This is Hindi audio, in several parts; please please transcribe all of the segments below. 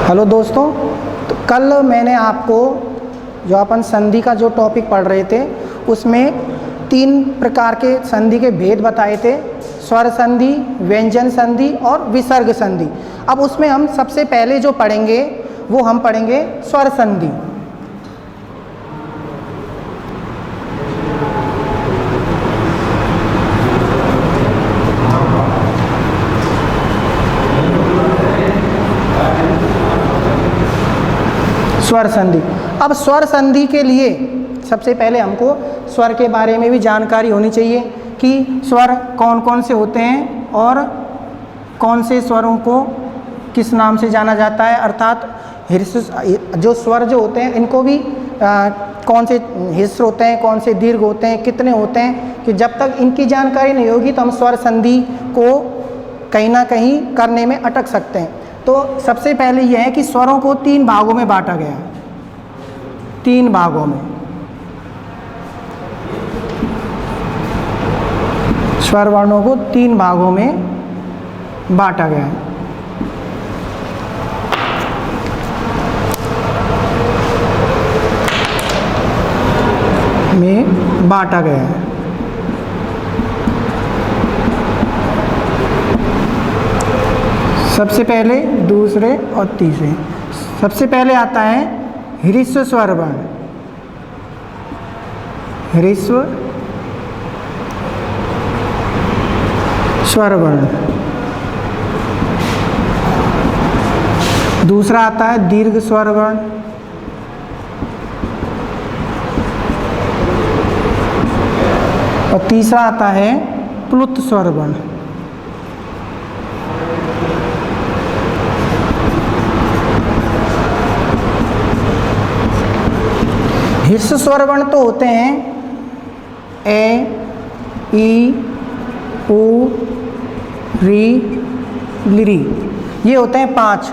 हेलो दोस्तों, तो कल मैंने आपको जो अपन संधि का जो टॉपिक पढ़ रहे थे उसमें 3 प्रकार के संधि के भेद बताए थे। स्वर संधि, व्यंजन संधि और विसर्ग संधि। अब उसमें हम सबसे पहले जो पढ़ेंगे वो हम पढ़ेंगे स्वर संधि। स्वर संधि। अब स्वर संधि के लिए सबसे पहले हमको स्वर के बारे में भी जानकारी होनी चाहिए कि स्वर कौन कौन से होते हैं और कौन से स्वरों को किस नाम से जाना जाता है। अर्थात जो स्वर जो होते हैं इनको भी कौन से हिस्स होते हैं, कौन से दीर्घ होते हैं, कितने होते हैं, कि जब तक इनकी जानकारी नहीं होगी तो हम स्वर संधि को कहीं ना कहीं करने में अटक सकते हैं। तो सबसे पहले यह है कि स्वरों को 3 भागों में बांटा गया है। 3 भागों में स्वर वर्णों को 3 भागों में बांटा गया है। सबसे पहले, दूसरे और तीसरे। सबसे पहले आता है ह्रस्व स्वर वर्ण। ह्रस्व स्वर वर्ण। दूसरा आता है दीर्घ स्वर वर्ण। और तीसरा आता है प्लुत स्वर वर्ण। ह्रस्व स्वर वर्ण तो होते हैं ए, ई, उ, री, लिरी। ये होते हैं 5।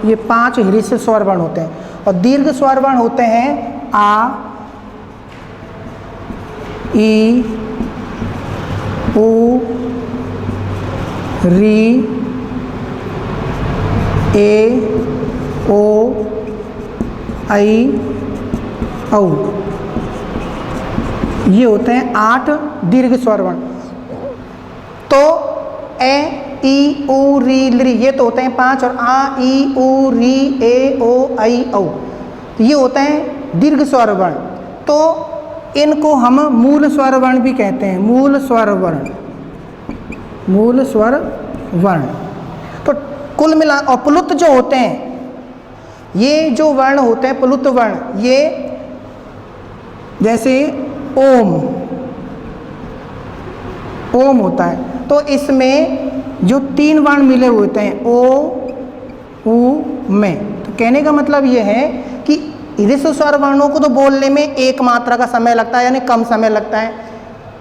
ये 5 ह्रस्व स्वर वर्ण होते हैं। और दीर्घ स्वर वर्ण होते हैं आ, ई, उ, री, ए, ओ, आई, औ। ये होते हैं 8 दीर्घ स्वर वर्ण। तो ए, ई, उ, री, लिरी ये तो होते हैं 5। और आ, ई, उ, री, ए, ओ, आई, औ ये होते हैं दीर्घ स्वर वर्ण। तो इनको हम मूल स्वर वर्ण भी कहते हैं। मूल स्वर वर्ण। मूल स्वर वर्ण। तो कुल मिला, और प्लुत जो होते हैं, ये जो वर्ण होते हैं प्लुत वर्ण, ये जैसे ओम। ओम होता है तो इसमें जो 3 वर्ण मिले हुए होते हैं ओ, उ, में। तो कहने का मतलब ये है कि ह्रस्व स्वर वर्णों को तो बोलने में 1 मात्रा का समय लगता है, यानी कम समय लगता है।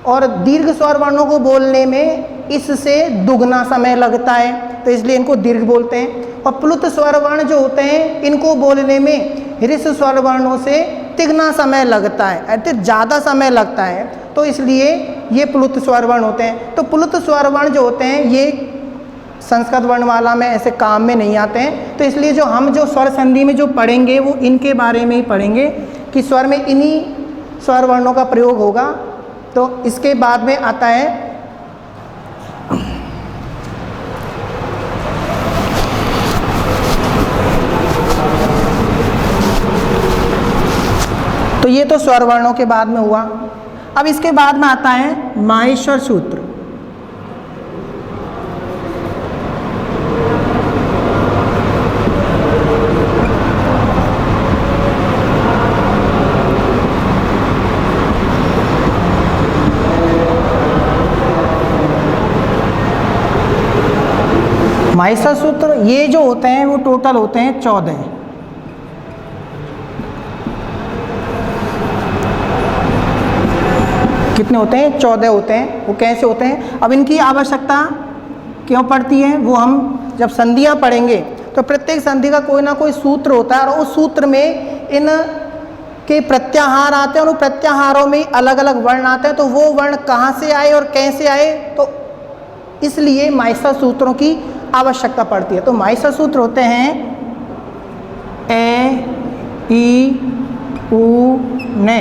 और दीर्घ स्वर वर्णों को बोलने में इससे दुगना समय लगता है, तो इसलिए इनको दीर्घ बोलते हैं। और प्लुत स्वर वर्ण जो होते हैं इनको बोलने में ह्रस्व स्वर वर्णों से तिगना समय लगता है, अर्थात ज़्यादा समय लगता है, तो इसलिए ये प्लुत स्वर वर्ण होते हैं। तो प्लुत स्वर वर्ण जो होते हैं ये संस्कृत वर्णमाला में ऐसे काम में नहीं आते हैं। तो इसलिए जो स्वर संधि में जो पढ़ेंगे वो इनके बारे में ही पढ़ेंगे कि स्वर में इन्हीं स्वर वर्णों का प्रयोग होगा। तो इसके बाद में आता है तो ये तो स्वर वर्णों के बाद में हुआ। अब इसके बाद में आता है माहेश्वर सूत्र। माहेश्वर सूत्र ये जो होते हैं वो टोटल होते हैं 14। कितने होते हैं? 14 होते हैं। वो कैसे होते हैं? अब इनकी आवश्यकता क्यों पड़ती है वो हम जब संधियाँ पढ़ेंगे तो प्रत्येक संधि का कोई ना कोई सूत्र होता है और उस सूत्र में इन के प्रत्याहार आते हैं और उन प्रत्याहारों में अलग अलग वर्ण आते हैं। तो वो वर्ण कहाँ से आए और कैसे आए, तो इसलिए माहेश्वर सूत्रों की आवश्यकता पड़ती है। तो माइसर सूत्र होते हैं ए, ई, उ, ने,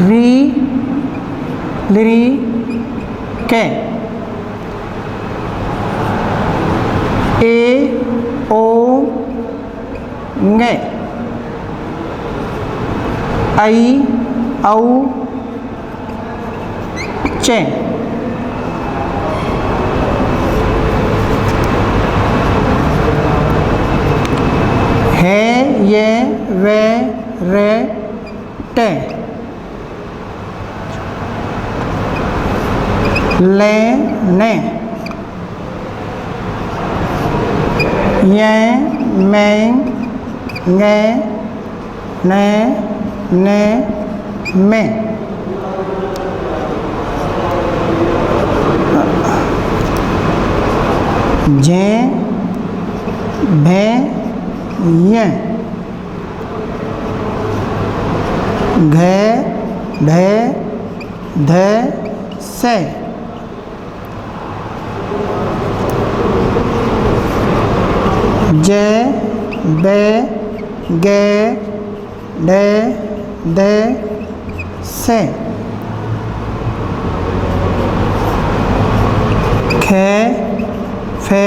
री, लिरी, के, ए, ओ, ङे, आई, औ, चे, है, ये, वे, रे, टे, ले, ने, ये, मैं, ङे, ने, में, जे, भे, ये, घे, ढे, धे, से, जे, बे, गे, डे, दे, से, खे, फे,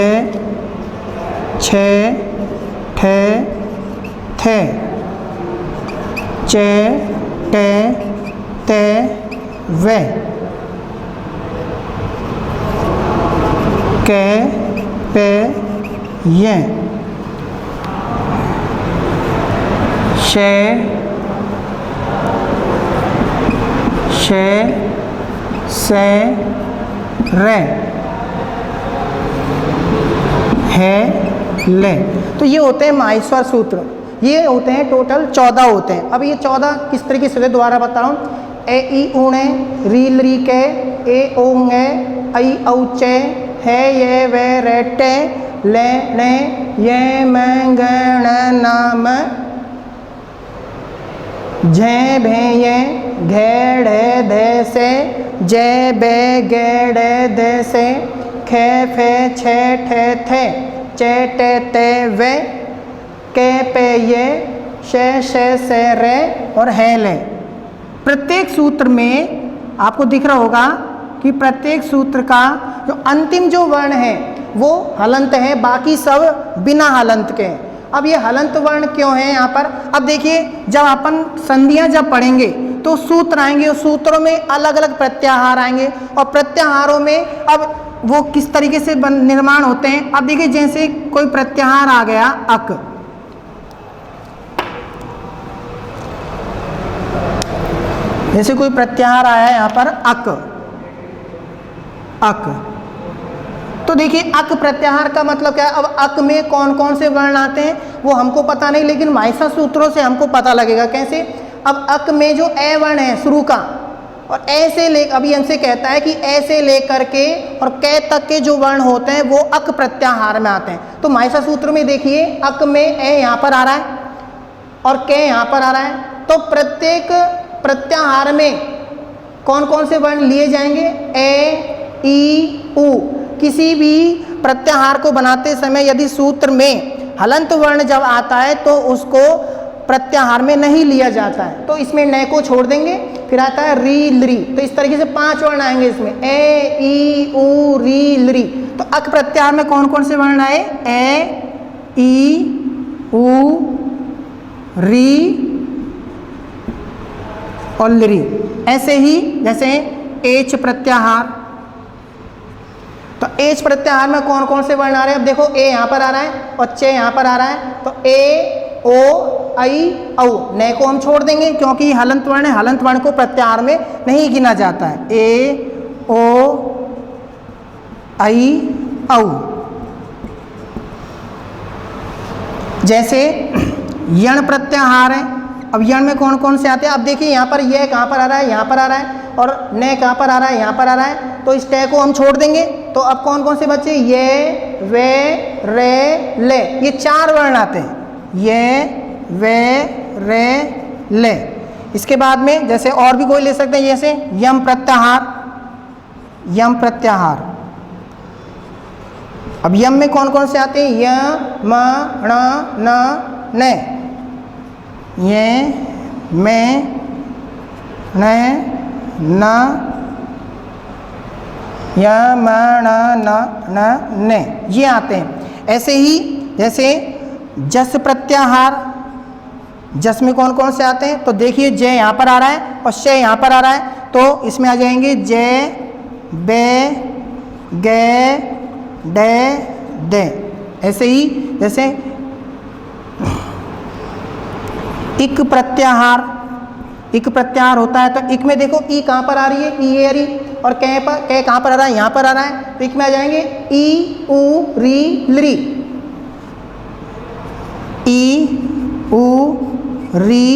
छे, ठे, थे, चे, टे, ते, वे, के, पे, ये, शे, शे, से, रे, है, ले। तो ये होते हैं माहेश्वर सूत्र। ये होते हैं टोटल 14 होते हैं। अब ये 14 किस तरीके से दोबारा बता रहा हूँ। ए, ई, ऊणे, री, ली, के, ए, ओ, ङे, आई, औ, चे, है, ये, वे, रे, टे, ले, ने, ये, मैं, गे, ण, नाम, झे, भे, ये, घे, ढे, धे, से, जे, बे, गे, डे, दे, से, खे, फे, छे, ठे, थे, चे, टे, ते, वे, के, पे, ये, शे, से, रे और है, ले। प्रत्येक सूत्र में आपको दिख रहा होगा कि प्रत्येक सूत्र का जो अंतिम जो वर्ण है वो हलंत है, बाकी सब बिना हलंत के हैं। अब ये हलंत वर्ण क्यों है यहाँ पर? अब देखिए, जब अपन संधियां जब पढ़ेंगे तो सूत्र आएंगे, उस सूत्रों में अलग अलग प्रत्याहार आएंगे और प्रत्याहारों में अब वो किस तरीके से निर्माण होते हैं। अब देखिए, जैसे कोई प्रत्याहार आ गया अक, जैसे कोई प्रत्याहार आया है यहाँ पर अक, अक, तो देखिए अक प्रत्याहार का मतलब क्या है। अब अक में कौन कौन से वर्ण आते हैं वो हमको पता नहीं, लेकिन माइसर सूत्रों से हमको पता लगेगा। कैसे? अब अक में जो ए वर्ण है शुरू का, और ऐसे ले, अभी हमसे कहता है कि ऐसे लेकर के और कै तक के जो वर्ण होते हैं वो अक प्रत्याहार में आते हैं। तो माइसर सूत्र में देखिए, अक में ए यहाँ पर आ रहा है और कै यहाँ पर आ रहा है। तो प्रत्येक प्रत्याहार में कौन कौन से वर्ण लिए जाएंगे? ए, ई, उ। किसी भी प्रत्याहार को बनाते समय यदि सूत्र में हलंत वर्ण जब आता है तो उसको प्रत्याहार में नहीं लिया जाता है, तो इसमें न को छोड़ देंगे। फिर आता है री, ली, तो इस तरीके से 5 वर्ण आएंगे इसमें, ए, ई, उ, री, ली। तो अक प्रत्याहार में कौन कौन से वर्ण आए? ए, ई, उ, री और ली। ऐसे ही जैसे एच प्रत्याहार, तो एच प्रत्याहार में कौन कौन से वर्ण आ रहे हैं? अब देखो, ए यहाँ पर आ रहा है और चे यहाँ पर आ रहा है, तो ए, ओ, आई, औ। न को हम छोड़ देंगे क्योंकि हलंत वर्ण है, हलंत वर्ण को प्रत्याहार में नहीं गिना जाता है। ए, ओ, आई, औ। जैसे यण प्रत्याहार है। अब यण में कौन कौन से आते हैं? अब देखिए, यहाँ पर यह कहाँ पर आ रहा है? यहाँ पर आ रहा है, और न कहाँ पर आ रहा है? यहाँ पर आ रहा है। तो इस टे को हम छोड़ देंगे, तो अब कौन कौन से बच्चे? ये, वे, रे, ले। ये 4 वर्ण आते हैं, ये, वे, रे, ले। इसके बाद में जैसे और भी कोई ले सकते हैं, जैसे यम प्रत्याहार, यम प्रत्याहार। अब यम में कौन कौन से आते हैं? य, म, ण, न, न। ये, में, न, न, य, म, ण, न, न, ये आते हैं। ऐसे ही जैसे जस प्रत्याहार, जस में कौन कौन से आते हैं? तो देखिए जय यहाँ पर आ रहा है और शय यहाँ पर आ रहा है, तो इसमें आ जाएंगे जय, बे, गे, डे, दे। ऐसे ही जैसे इक प्रत्याहार, इक प्रत्याहार होता है तो इक में देखो ई कहाँ पर आ रही है? ई ए री। और कै पर, कै कहाँ पर आ रहा है? यहाँ पर आ रहा है। तो इक में आ जाएंगे ई उ री लरी, ई उ री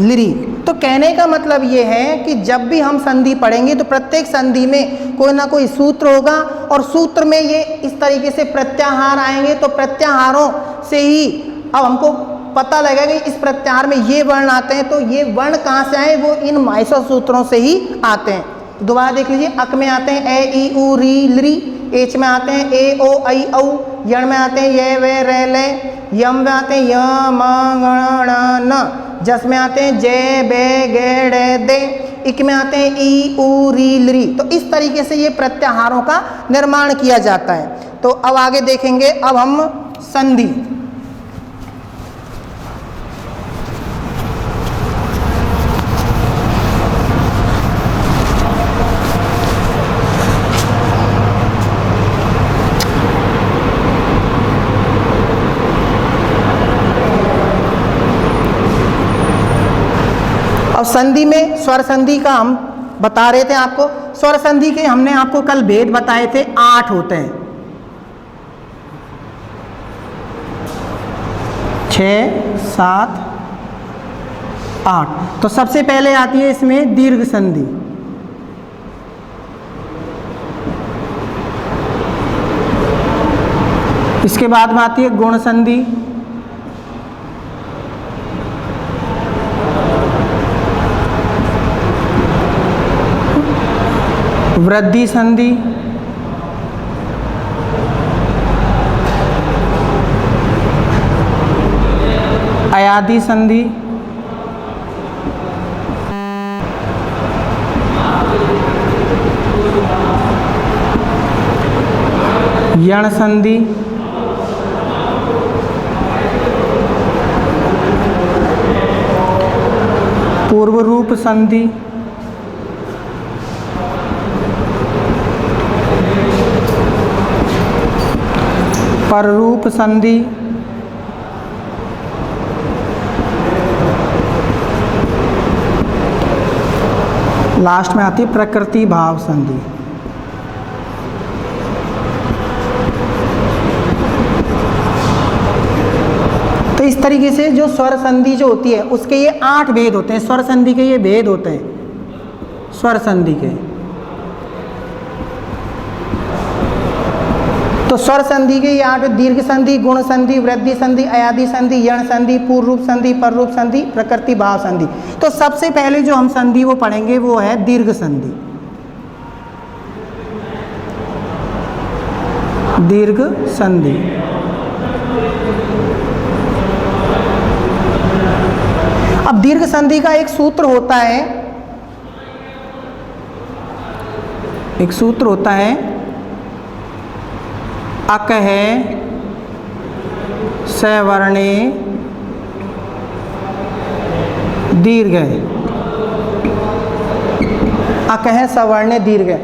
लिरी। तो कहने का मतलब ये है कि जब भी हम संधि पढ़ेंगे तो प्रत्येक संधि में कोई ना कोई सूत्र होगा और सूत्र में ये इस तरीके से प्रत्याहार आएंगे। तो प्रत्याहारों से ही अब हमको पता लगेगा कि इस प्रत्याहार में ये वर्ण आते हैं, तो ये वर्ण कहाँ से आए? वो इन माइसर सूत्रों से ही आते हैं। दोबारा देख लीजिए, अक में आते हैं ए ई उ री लरी, एच में आते हैं ए ओ ऐ औ, यण में आते हैं ये वे रे ले, यम में आते हैं य म ण न, जस में आते हैं जे बे गे डे दे, इक में आते हैं ई उ री लरी। तो इस तरीके से ये प्रत्याहारों का निर्माण किया जाता है। तो अब आगे देखेंगे, अब हम संधि। अब संधि में स्वर संधि का हम बता रहे थे आपको। स्वर संधि के हमने आपको कल भेद बताए थे, 8 होते हैं, 6, 7, 8। तो सबसे पहले आती है इसमें दीर्घ संधि। इसके बाद में आती है गुण संधि, वृद्धि संधि, अयादि संधि, यण संधि, पूर्व रूप संधि, पररूप संधि, लास्ट में आती है प्रकृति भाव संधि। तो इस तरीके से जो स्वर संधि जो होती है उसके ये 8 भेद होते हैं। स्वर संधि के ये भेद होते हैं, स्वर संधि के। तो स्वर संधि के ये 8: दीर्घ संधि, गुण संधि, वृद्धि संधि, अयादि संधि, यण संधि, पूर्व रूप संधि, पररूप संधि, प्रकृति भाव संधि। तो सबसे पहले जो हम संधि वो पढ़ेंगे वो है दीर्घ संधि। दीर्घ संधि अब दीर्घ संधि का एक सूत्र होता है, एक सूत्र होता है अक है सवर्णे दीर्घ है, अक है सवर्णे दीर्घ है।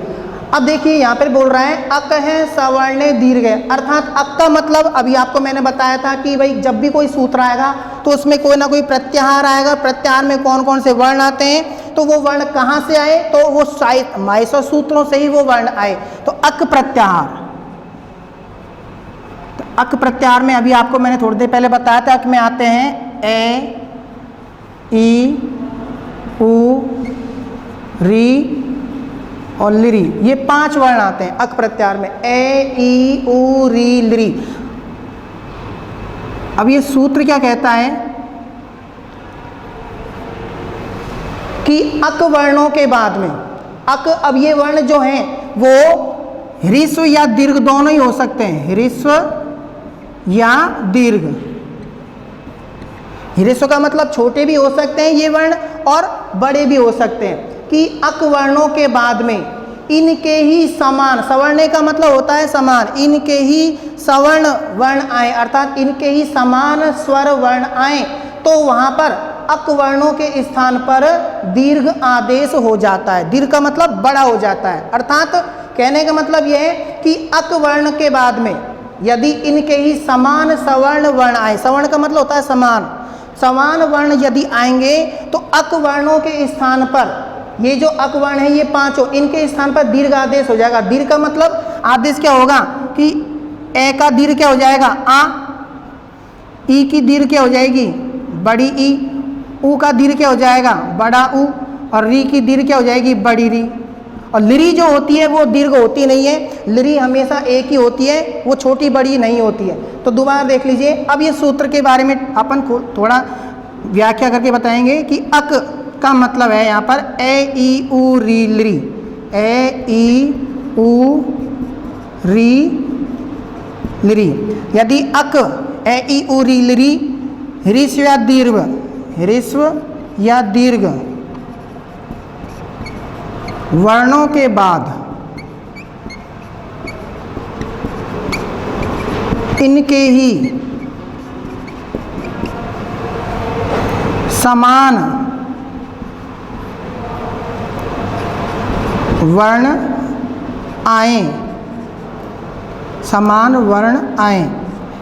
अब देखिए यहाँ पर बोल रहा है अक है सवर्णे दीर्घ है, अर्थात अक का मतलब अभी आपको मैंने बताया था कि भाई जब भी कोई सूत्र आएगा तो उसमें कोई ना कोई प्रत्याहार आएगा। प्रत्याहार में कौन कौन से वर्ण आते हैं, तो वो वर्ण कहाँ से आए, तो वो शायद माइसर सूत्रों से ही वो वर्ण आए। तो अक प्रत्याहार, तो अक प्रत्याहार में अभी आपको मैंने थोड़ी देर पहले बताया था, अक में आते हैं ए ई उ री और लिरी, ये 5 वर्ण आते हैं अक प्रत्याहार में, ए ई उ री लिरी। अब ये सूत्र क्या कहता है कि अक वर्णों के बाद में अक, अब ये वर्ण जो हैं वो ह्रस्व या दीर्घ दोनों ही हो सकते हैं, ह्रस्व या दीर्घ। ह्रस्व का मतलब छोटे भी हो सकते हैं ये वर्ण और बड़े भी हो सकते हैं। कि अक वर्णों के बाद में इनके ही समान, सवर्णे का मतलब होता है समान, इनके ही सवर्ण वर्ण आए अर्थात इनके ही समान स्वर वर्ण आए तो वहां पर अक वर्णों के स्थान पर दीर्घ आदेश हो जाता है। दीर्घ का मतलब बड़ा हो जाता है, अर्थात कहने का मतलब यह है कि अक वर्ण के बाद में यदि इनके ही समान सवर्ण वर्ण आए, सवर्ण का मतलब होता है समान, समान वर्ण यदि आएंगे तो अक वर्णों के स्थान पर, ये जो अक वर्ण है ये पांचों, इनके स्थान पर दीर्घ आदेश हो जाएगा। दीर्घ का मतलब आदेश क्या होगा कि ए का दीर्घ क्या हो जाएगा आ, ई की दीर्घ क्या हो जाएगी बड़ी ई, ऊ का दीर्घ क्या हो जाएगा बड़ा ऊ, और री की दीर्घ क्या हो जाएगी बड़ी री। और लिरी जो होती है वो दीर्घ होती नहीं है, लिरी हमेशा एक ही होती है, वो छोटी बड़ी नहीं होती है। तो दोबारा देख लीजिए, अब ये सूत्र के बारे में अपन थोड़ा व्याख्या करके बताएंगे कि अक का मतलब है यहाँ पर ए ई उ री लरी, ए ई उ री लरी। यदि अक ए ई उ री लरी ह्रस्व या दीर्घ, ह्रस्व या दीर्घ वर्णों के बाद इनके ही समान वर्ण आए, समान वर्ण आए,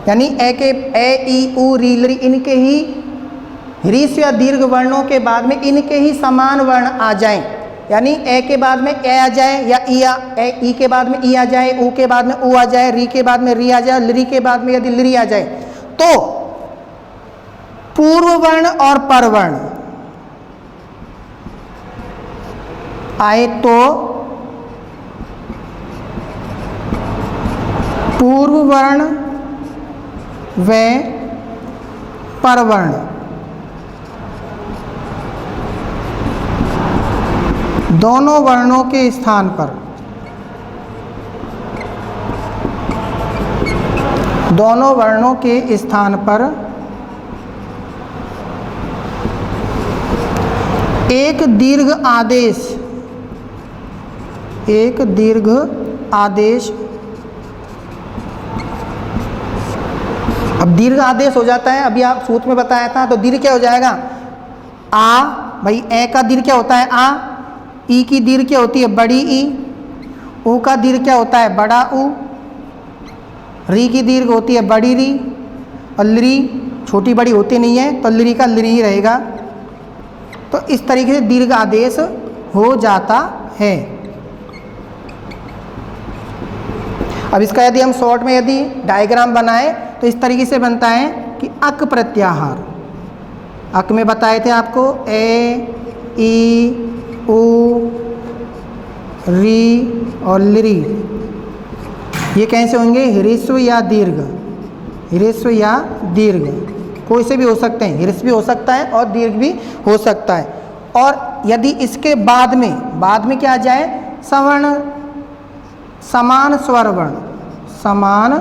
यानी ए के ए ई उ री लरी इनके ही ह्रस्व या दीर्घ वर्णों के बाद में इनके ही समान वर्ण आ जाएं, यानी ए के बाद में ए आ जाए या ई के बाद में ई आ जाए, ऊ के बाद में ऊ आ जाए, री के बाद में री आ जाए, लरी के बाद में यदि लरी आ जाए तो पूर्व वर्ण और पर वर्ण आए तो पूर्व वर्ण व पर वर्ण दोनों वर्णों के स्थान पर, दोनों वर्णों के स्थान पर एक दीर्घ आदेश, एक दीर्घ आदेश, अब दीर्घ आदेश हो जाता है, अभी आप सूत्र में बताया था, तो दीर्घ क्या हो जाएगा आ, भाई ए का दीर्घ क्या होता है आ, ई की दीर्घ क्या होती है बड़ी ई, ऊ का दीर्घ क्या होता है बड़ा ऊ, री की दीर्घ होती है बड़ी री, और लरी छोटी बड़ी होती नहीं है तो लरी का लरी ही रहेगा। तो इस तरीके से दीर्घ आदेश हो जाता है। अब इसका यदि हम शॉर्ट में यदि डायग्राम बनाए तो इस तरीके से बनता है कि अक प्रत्याहार, अक में बताए थे आपको ए ई उ री और लरी, ये कैसे होंगे ह्रस्व या दीर्घ, ह्रस्व या दीर्घ कोई से भी हो सकते हैं, ह्रस्व भी हो सकता है और दीर्घ भी हो सकता है। और यदि इसके बाद में क्या आ जाए सवर्ण, समान स्वर वर्ण, समान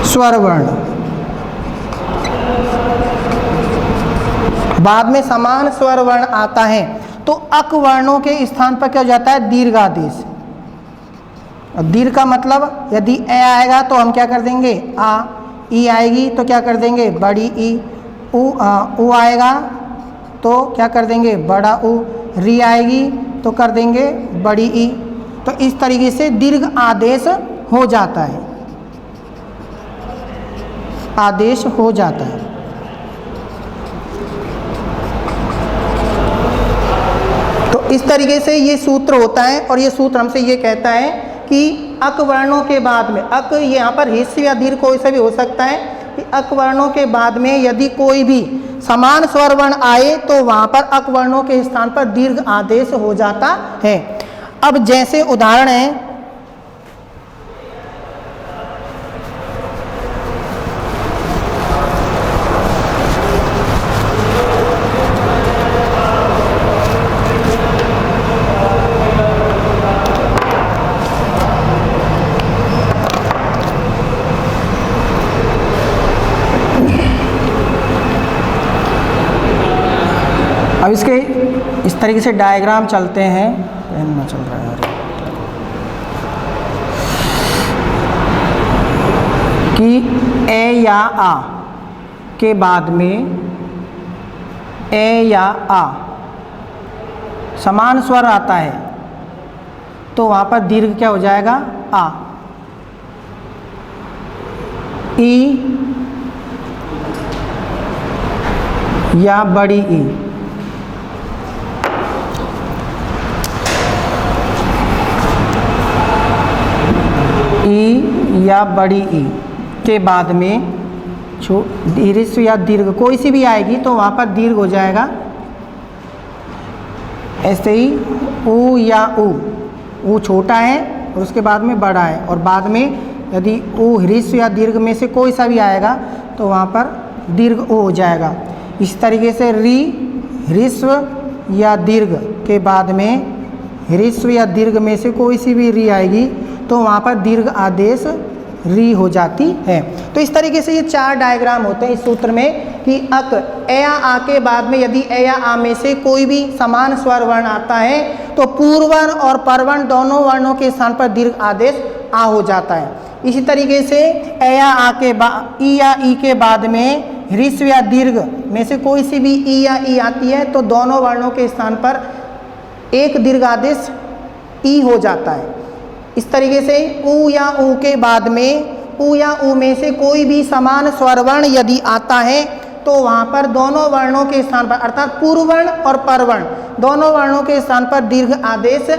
स्वर वर्ण, बाद में समान स्वर वर्ण आता है तो अक वर्णों के स्थान पर क्या हो जाता है दीर्घ आदेश। और दीर्घ का मतलब यदि ए आएगा तो हम क्या कर देंगे आ, ई आएगी तो क्या कर देंगे बड़ी ई, ऊ आएगा तो क्या कर देंगे बड़ा ऊ, री आएगी तो कर देंगे बड़ी ई। तो इस तरीके से दीर्घ आदेश हो जाता है, आदेश हो जाता है। तो इस तरीके से ये सूत्र होता है और ये सूत्र हमसे ये कहता है कि अक वर्णों के बाद में, अक यहाँ पर ह्रस्व या दीर्घ कोई सा भी हो सकता है, कि अक वर्णों के बाद में यदि कोई भी समान स्वर वर्ण आए तो वहाँ पर अक वर्णों के स्थान पर दीर्घ आदेश हो जाता है। अब जैसे उदाहरण है इस तरीके से डायग्राम चलते हैं। पेन में चल रहा है यार। कि ए या आ के बाद में ए या आ समान स्वर आता है तो वहाँ पर दीर्घ क्या हो जाएगा? आ। ई या बड़ी ई, ई या बड़ी ई के बाद में ह्रस्व या दीर्घ कोई सी भी आएगी तो वहाँ पर दीर्घ हो जाएगा। ऐसे ही ऊ या ऊ छोटा है और उसके बाद में बड़ा है, और बाद में यदि ऊ ह्रस्व या दीर्घ में से कोई सा भी आएगा तो वहाँ पर दीर्घ ऊ हो जाएगा। इस तरीके से री ह्रस्व या दीर्घ के बाद में ह्रस्व या दीर्घ में से कोई सी भी री आएगी तो वहाँ पर दीर्घ आदेश री हो जाती है। तो इस तरीके से ये 4 डायग्राम होते हैं इस सूत्र में कि अक ए या आ के बाद में यदि ए या आ में से कोई भी समान स्वर वर्ण आता है तो पूर्ववर्ण और परवर्ण दोनों वर्णों के स्थान पर दीर्घ आदेश आ हो जाता है। इसी तरीके से ए या आ के बाद ई या ई के बाद में ह्रस्व या दीर्घ में से कोई सी भी ई या ई आती है तो दोनों वर्णों के स्थान पर एक दीर्घ आदेश ई हो जाता है। इस तरीके से ऊ या ऊ के बाद में ऊ या ऊ में से कोई भी समान स्वरवर्ण यदि आता है तो वहाँ पर दोनों वर्णों के स्थान पर अर्थात पूर्ववर्ण और परवर्ण दोनों वर्णों के स्थान पर दीर्घ आदेश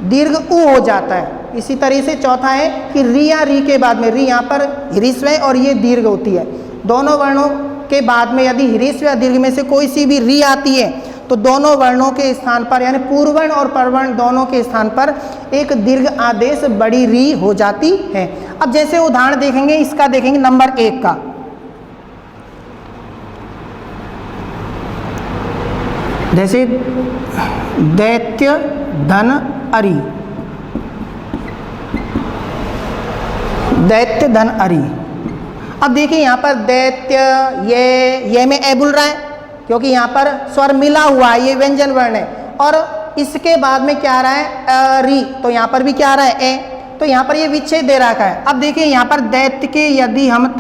दीर्घ ऊ हो जाता है। इसी तरीके से चौथा है कि री या री के बाद में री यहाँ पर ह्रस्व है और ये दीर्घ होती है। दोनों वर्णों के बाद में यदि ह्रस्व या दीर्घ में से कोई सी भी री आती है तो दोनों वर्णों के स्थान पर यानी पूर्ववर्ण और परवर्ण दोनों के स्थान पर एक दीर्घ आदेश बड़ी री हो जाती है। अब जैसे उदाहरण देखेंगे, इसका देखेंगे नंबर 1 का। जैसे दैत्य धन अरि, दैत्य धन अरि। अब देखिए यहाँ पर दैत्य ये में ए बोल रहा है क्योंकि यहाँ पर स्वर मिला हुआ है, ये व्यंजन वर्ण है, और इसके बाद में क्या आ रहा है री, तो यहाँ पर भी क्या आ रहा है ए, तो यहाँ पर ये विच्छेद दे रखा है। अब देखिए यहाँ पर दैत्य के यदि हम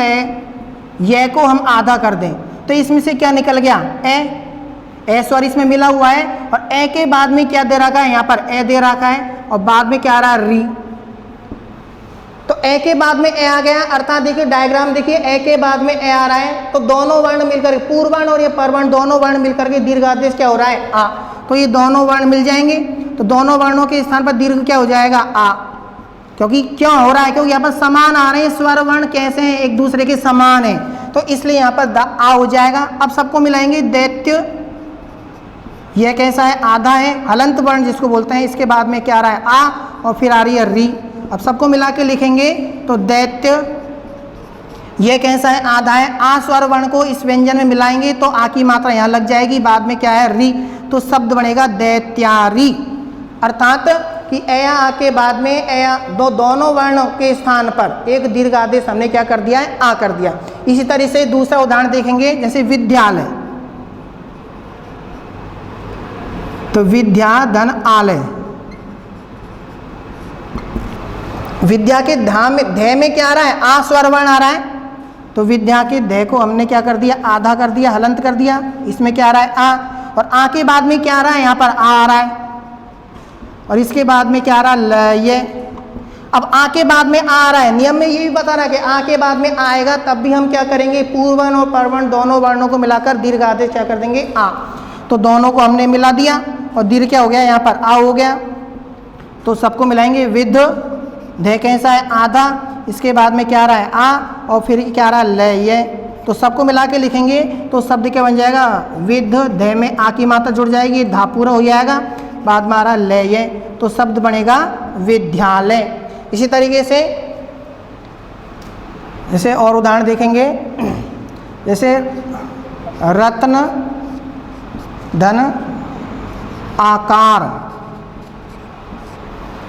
ये को हम आधा कर दें तो इसमें से क्या निकल गया ए स्वर इसमें मिला हुआ है, और ए के बाद में क्या दे रखा है, यहाँ पर ए दे रखा है और बाद में क्या आ रहा है री, तो ए के बाद में ए आ गया। अर्थात देखिए डायग्राम देखिए ए के बाद में ए आ रहा है तो दोनों वर्ण मिलकर पूर्ववर्ण और ये परवर्ण दोनों वर्ण मिलकर के दीर्घ आदेश क्या हो रहा है आ, तो ये दोनों वर्ण मिल जाएंगे तो दोनों वर्णों के स्थान पर दीर्घ क्या हो जाएगा आ। क्योंकि क्यों हो रहा है, क्योंकि यहाँ पर समान आ रहे हैं, स्वर वर्ण कैसे हैं एक दूसरे के समान है, तो इसलिए यहाँ पर आ हो जाएगा। अब सबको मिलाएंगे, दैत्य यह कैसा है आधा है, हलंत वर्ण जिसको बोलते हैं, इसके बाद में क्या आ रहा है आ और फिर आ रही है री। अब सबको मिला के लिखेंगे तो दैत्य यह कैसा है आधा है, आ स्वर वर्ण को इस व्यंजन में मिलाएंगे तो आ की मात्रा यहाँ लग जाएगी, बाद में क्या है री, तो शब्द बनेगा दैत्यारी। अर्थात कि ए आ के बाद में दोनों वर्णों के स्थान पर एक दीर्घ आदेश हमने क्या कर दिया है आ कर दिया। इसी तरह से दूसरा उदाहरण देखेंगे, जैसे विद्यालय, तो विद्या धन आलय, विद्या के ध्यान में क्या आ रहा है आ स्वर वर्ण आ रहा है, तो विद्या के ध्यान को हमने क्या कर दिया आधा कर दिया, हलंत कर दिया, इसमें क्या आ रहा है आ, और आ के बाद में क्या आ रहा है यहाँ पर आ रहा है, और इसके बाद में क्या आ रहा है ये। अब आ के बाद में आ रहा है, नियम में ये भी बता रहा है कि आ के बाद में आएगा तब भी हम क्या करेंगे पूर्ववर्ण और परवर्ण दोनों वर्णों को मिलाकर दीर्घ आदेश क्या कर देंगे आ, तो दोनों को हमने मिला दिया और दीर्घ क्या हो गया यहाँ पर आ हो गया। तो सबको मिलाएंगे, विद ध कैसा है आधा, इसके बाद में क्या आ रहा है आ और फिर क्या आ रहा है लय ये, तो सबको मिला के लिखेंगे तो शब्द क्या बन जाएगा विद ध में आ की मात्रा जुड़ जाएगी, धा पूरा हो जाएगा, बाद में आ रहा लय ये, तो शब्द बनेगा विद्यालय। इसी तरीके से जैसे और उदाहरण देखेंगे, जैसे रत्न धन आकार।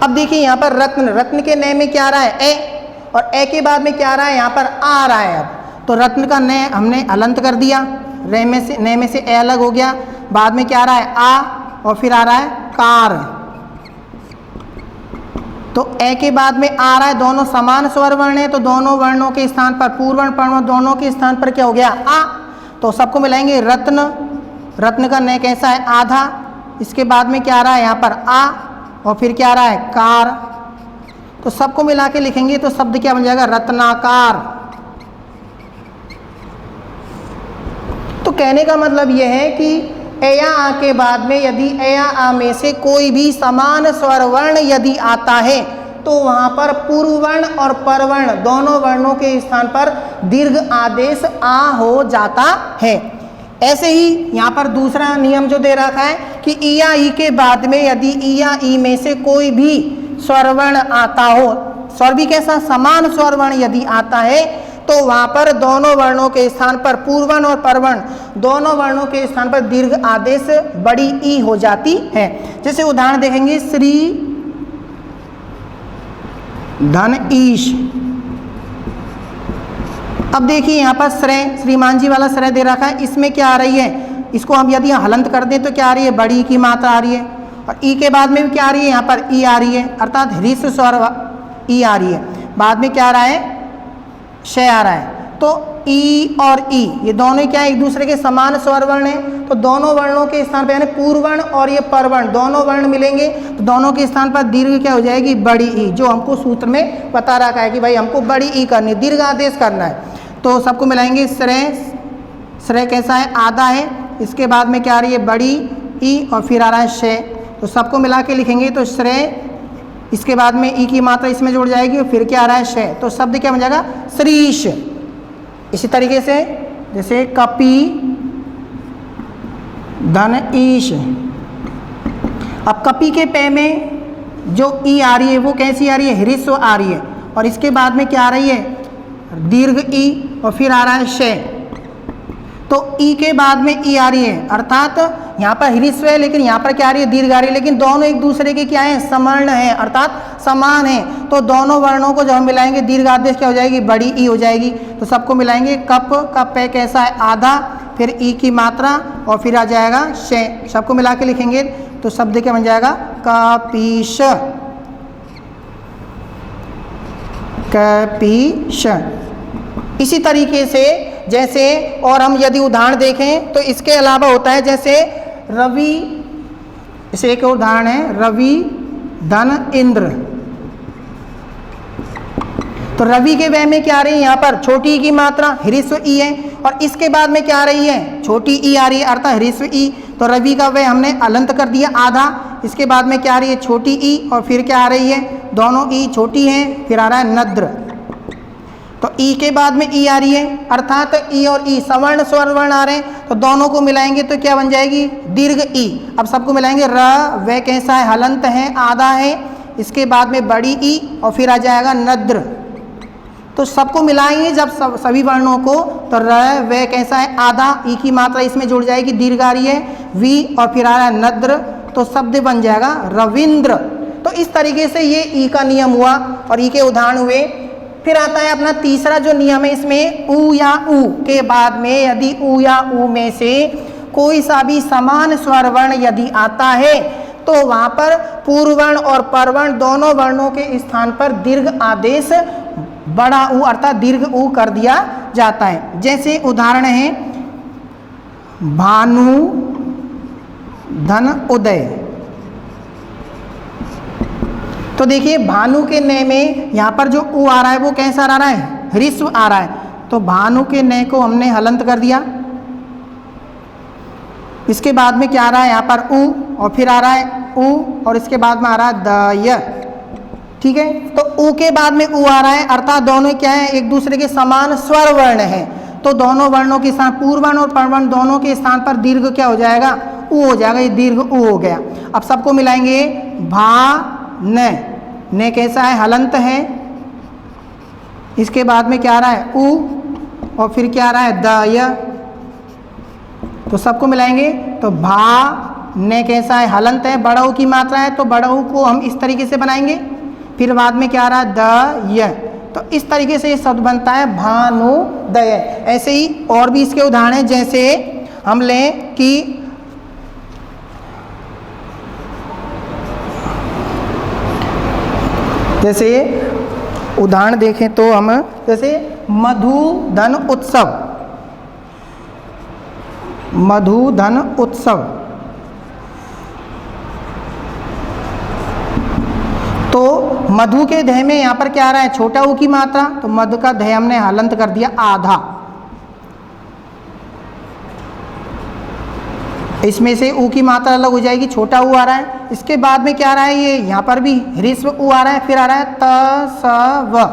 अब देखिए यहाँ पर रत्न के नए में क्या आ रहा है ए, और ए के बाद में क्या आ रहा है यहाँ पर आ रहा है। अब तो रत्न का नए हमने हलंत कर दिया, नए में से ए अलग हो गया, बाद में क्या आ रहा है आ और फिर आ रहा है कार। तो ए के बाद में आ रहा है, दोनों समान स्वर वर्ण है, तो दोनों वर्णों के स्थान पर पूर्ववर्ण परवर्ण दोनों के स्थान पर क्या हो गया आ। तो सबको मिलाएंगे रत्न, रत्न का न कैसा है आधा, इसके बाद में क्या आ रहा है यहाँ पर आ और फिर क्या आ रहा है कार। तो सबको मिला के लिखेंगे तो शब्द क्या बन जाएगा रत्नाकार। तो कहने का मतलब यह है कि ए या आ के बाद में यदि ए या आ में से कोई भी समान स्वर वर्ण यदि आता है तो वहां पर पूर्व वर्ण और परवर्ण दोनों वर्णों के स्थान पर दीर्घ आदेश आ हो जाता है। ऐसे ही यहाँ पर दूसरा नियम जो दे रखा है कि ई या ई के बाद में यदि ई या ई में से कोई भी स्वर वर्ण आता हो, स्वर भी कैसा समान स्वर वर्ण यदि आता है तो वहां पर दोनों वर्णों के स्थान पर पूर्ववर्ण और परवर्ण दोनों वर्णों के स्थान पर दीर्घ आदेश बड़ी ई हो जाती है। जैसे उदाहरण देखेंगे श्री धन ईश। अब देखिए यहाँ पर श्रेय श्रीमान जी वाला श्रेय दे रखा है, इसमें क्या आ रही है, इसको हम यदि हलंत कर दें तो क्या आ रही है बड़ी की मात्रा आ रही है और ई के बाद में भी क्या आ रही है यहाँ पर ई आ रही है अर्थात ह्रीस स्वर ई आ रही है। बाद में क्या आ रहा है शय आ रहा है। तो ई और ई ये दोनों क्या है एक दूसरे के समान स्वर वर्ण है, तो दोनों वर्णों के स्थान पर यानी पूर्ववर्ण और ये परवर्ण दोनों वर्ण मिलेंगे तो दोनों के स्थान पर दीर्घ क्या हो जाएगी बड़ी ई, जो हमको सूत्र में बता रखा है कि भाई हमको बड़ी ई करनी है, दीर्घ आदेश करना है। तो सबको मिलाएंगे श्रेय, श्रेय कैसा है आधा है, इसके बाद में क्या आ रही है बड़ी ई और फिर आ रहा है शय। तो सबको मिला के लिखेंगे तो श्रेय, इसके बाद में ई की मात्रा इसमें जुड़ जाएगी और फिर क्या आ रहा है शय। तो शब्द क्या बन जाएगा श्रीश। इसी तरीके से जैसे कपि धन ईश। अब कपि के पे में जो ई आ रही है वो कैसी आ रही है ह्रीस्व आ रही है और इसके बाद में क्या आ रही है दीर्घ ई और फिर आ रहा है शय। तो ई के बाद में ई आ रही है अर्थात यहाँ पर ह्रीस्व है लेकिन यहाँ पर क्या आ रही है दीर्घ आ रही है, लेकिन दोनों एक दूसरे के क्या है समर्ण है अर्थात समान है। तो दोनों वर्णों को जब हम मिलाएंगे दीर्घ आदेश क्या हो जाएगी बड़ी ई हो जाएगी। तो सबको मिलाएंगे कप का पे कैसा है आधा, फिर ई की मात्रा और फिर आ जाएगा शय। सबको मिला के लिखेंगे तो शब्द क्या बन जाएगा कपीश, कपीश। इसी तरीके से जैसे और हम यदि उदाहरण देखें तो इसके अलावा होता है जैसे रवि, इसे एक उदाहरण है रवि धन इंद्र। तो रवि के वे में क्या आ रही है यहाँ पर छोटी की मात्रा ह्रीस्व ई है और इसके बाद में क्या आ रही है छोटी ई आ रही है अर्थात ह्रीस्व ई। तो रवि का वे हमने अलंत कर दिया आधा, इसके बाद में क्या आ रही है छोटी ई और फिर क्या आ रही है दोनों ई छोटी हैं, फिर आ रहा है नद्र। तो ई के बाद में ई आ रही है अर्थात ई और ई सवर्ण स्वर वर्ण आ रहे हैं तो दोनों को मिलाएंगे तो क्या बन जाएगी दीर्घ ई। अब सबको मिलाएंगे र वे कैसा है हलंत है आधा है, इसके बाद में बड़ी ई और फिर आ जाएगा नद्र। तो सबको मिलाएंगे जब सभी वर्णों को तो र वे कैसा है आधा, ई की मात्रा इसमें जुड़ जाएगी दीर्घ आ रही है वी और फिर आ रहा है नद्र। तो शब्द बन जाएगा रविंद्र। तो इस तरीके से ये ई का नियम हुआ और ई के उदाहरण हुए। फिर आता है अपना तीसरा जो नियम है, इसमें उ या उ के बाद में यदि उ या उ में से कोई सा भी समान स्वर वर्ण यदि आता है तो वहां पर पूर्ववर्ण और परवर्ण दोनों वर्णों के स्थान पर दीर्घ आदेश बड़ा उ अर्थात दीर्घ उ कर दिया जाता है। जैसे उदाहरण है भानु धन उदय। तो देखिए भानु के ने में यहाँ पर जो उ आ रहा है वो कैसा आ रहा है ह्रीस्व आ रहा है। तो भानु के ने को हमने हलंत कर दिया, इसके बाद में क्या आ रहा है यहाँ पर उ और फिर आ रहा है उ और इसके बाद में आ रहा है दय। ठीक है, तो उ के बाद में उ आ रहा है अर्थात दोनों क्या है एक दूसरे के समान स्वर वर्ण है। तो दोनों वर्णों के स्थान पूर्ववर्ण और परवर्ण दोनों के स्थान पर दीर्घ क्या हो जाएगा उ हो जाएगा, ये दीर्घ उ हो गया। अब सबको मिलाएंगे भा ने कैसा है हलंत है, इसके बाद में क्या आ रहा है उ और फिर क्या आ रहा है दय। तो सबको मिलाएंगे तो भा ने कैसा है हलंत है, बड़ा उ की मात्रा है तो बड़ा उ को हम इस तरीके से बनाएंगे, फिर बाद में क्या आ रहा है दय। तो इस तरीके से ये शब्द बनता है भानुदय। ऐसे ही और भी इसके उदाहरण हैं, जैसे हम लें कि जैसे उदाहरण देखें तो हम, जैसे मधुधन उत्सव, मधुधन उत्सव, तो मधु के ध में यहाँ पर क्या आ रहा है, छोटा ऊ की मात्रा, तो मधु का ध हमने हलंत कर दिया आधा। इसमें से ऊ की मात्रा अलग हो जाएगी, छोटा ऊ आ रहा है। इसके बाद में क्या आ रहा है, ये यहाँ पर भी ह्रस्व ऊ आ रहा है, फिर आ रहा है त स व,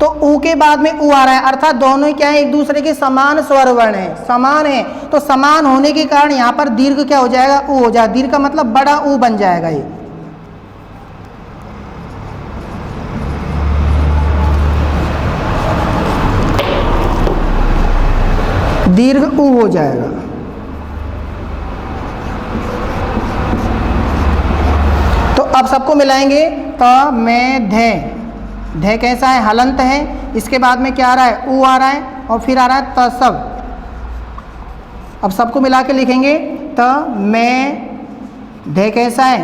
तो ऊ के बाद में ऊ आ रहा है, अर्थात दोनों ही क्या है, एक दूसरे के समान स्वर वर्ण है, समान है। तो समान होने के कारण यहाँ पर दीर्घ क्या हो जाएगा, ऊ हो जाएगा। दीर्घ का मतलब बड़ा ऊ बन जाएगा, ये दीर्घ ऊ हो जाएगा। तो अब सबको मिलाएंगे, त में ध, ध कैसा है, हलंत है। इसके बाद में क्या आ रहा है, ऊ आ रहा है, और फिर आ रहा है तसव। अब सबको मिला के लिखेंगे, त में ध कैसा है,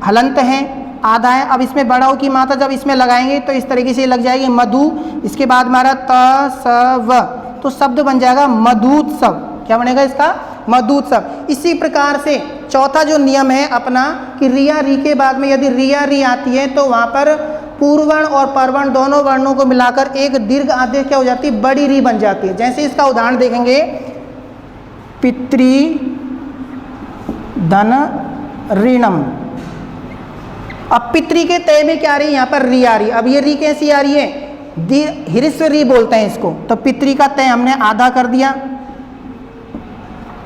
हलंत है, आधा है। अब इसमें बड़ा ऊ की मात्रा जब इसमें लगाएंगे तो इस तरीके से लग जाएगी मधु। इसके बाद में आ रहा त स व, तो शब्द बन जाएगा मधुत्सव। क्या बनेगा इसका, मधुत्सव। इसी प्रकार से चौथा जो नियम है अपना, कि रिया री के बाद में यदि रिया री आती है तो वहाँ पर पूर्ववर्ण और परवर्ण दोनों वर्णों को मिलाकर एक दीर्घ आदेश क्या हो जाती है, बड़ी री बन जाती है। जैसे इसका उदाहरण देखेंगे, पितृ धन ऋणम। अब पितृ के तय में क्या आ रही है, यहाँ पर री आ रही है। अब ये री कैसी आ रही है, ह्रस्व री बोलते हैं इसको। तो पितृ का तय हमने आधा कर दिया,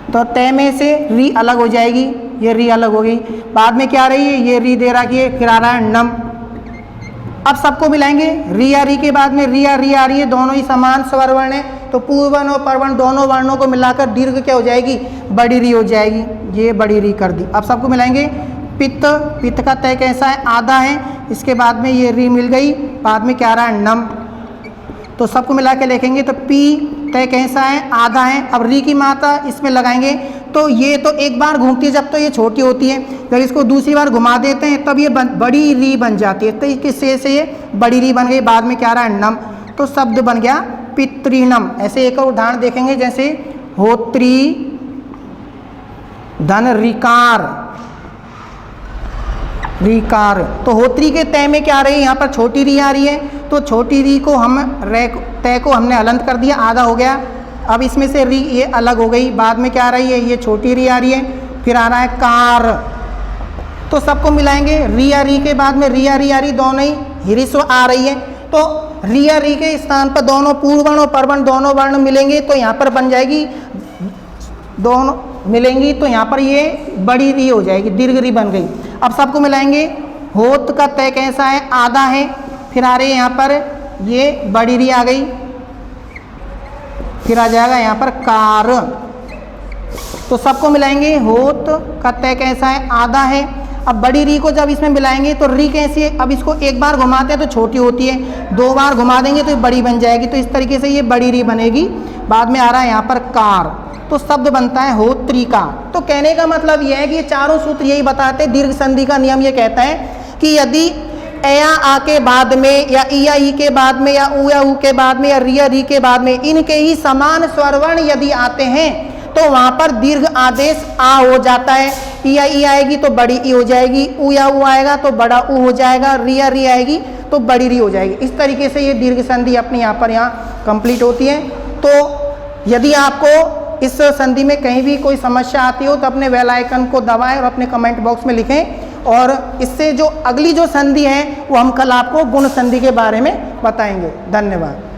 तो तय में से री अलग हो जाएगी, ये री अलग हो गई। बाद में क्या आ रही है, ये री दे रखी है, फिर आ रहा है नम। अब सबको मिलाएंगे, रिया री के बाद में रिया री आ रही है, दोनों ही समान स्वर वर्ण है। तो पूर्ववर्ण और परवर्ण दोनों वर्णों को मिलाकर दीर्घ क्या हो जाएगी, बड़ी री हो जाएगी। ये बड़ी री कर दी। अब सबको मिलाएंगे, पित्त, पित्त का तय कैसा है, आधा है। इसके बाद में ये री मिल गई, बाद में क्या आ रहा है, नम। तो सबको मिला के लिखेंगे, तो पी तय कैसा है, आधा है। अब री की मात्रा इसमें लगाएंगे, तो ये तो एक बार घूमती है जब तो ये छोटी होती है, जब इसको दूसरी बार घुमा देते हैं तब ये बड़ी री बन जाती है। तो इसके से ये बड़ी री बन गई। बाद में क्या आ रहा है, नम। तो शब्द बन गया पितृनम। ऐसे एक और उदाहरण देखेंगे, जैसे होत्री धन ऋकार, ऋकार। तो होत्री के तय में क्या आ रही है, यहाँ पर छोटी री आ रही है, तो छोटी री को हम तय को हमने हलंत कर दिया, आधा हो गया। अब इसमें से री ये अलग हो गई। बाद में क्या आ रही है, ये छोटी री आ रही है, फिर आ रहा है कार। तो सबको मिलाएंगे, रिया री के बाद में रिया री आ रही, दोनों ही ह्रस्व आ रही है। तो रिया री के स्थान पर दोनों पूर्ववर्ण और परवर्ण दोनों वर्ण मिलेंगे, तो यहाँ पर बन जाएगी, दोनों मिलेंगी तो यहाँ पर ये बड़ी री हो जाएगी, दीर्घ री बन गई। अब सबको मिलाएंगे, होत का तय कैसा है, आधा है। फिर आ रही है यहाँ पर ये बड़ी री आ गई, फिर आ जाएगा यहाँ पर कार। तो सबको मिलाएंगे, होत का तय कैसा है, आधा है। अब बड़ी री को जब इसमें मिलाएंगे तो री कैसी है, अब इसको एक बार घुमाते हैं तो छोटी होती है, दो बार घुमा देंगे तो बड़ी बन जाएगी। तो इस तरीके से ये बड़ी री बनेगी। बाद में आ रहा है यहाँ पर कार, तो शब्द बनता है होत्रिका। तो कहने का मतलब यह है कि ये चारों सूत्र यही बताते हैं, दीर्घ संधि का नियम ये कहता है कि यदि या आ के बाद में, या ई या ई के बाद में, या ऊ के बाद में, या रिया री के बाद में इनके ही समान स्वरवर्ण यदि आते हैं तो वहाँ पर दीर्घ आदेश आ हो जाता है। ई या ई आएगी तो बड़ी ई हो जाएगी, ऊ या ऊ आएगा तो बड़ा ऊ हो जाएगा, रिया री आएगी तो बड़ी री हो जाएगी। इस तरीके से ये दीर्घ संधि अपने यहाँ कंप्लीट होती है। तो यदि आपको इस संधि में कहीं भी कोई समस्या आती हो तो अपने बेल आइकन को दबाएं और अपने कमेंट बॉक्स में लिखें। और इससे जो अगली जो संधि है वो हम कल आपको गुण संधि के बारे में बताएंगे। धन्यवाद।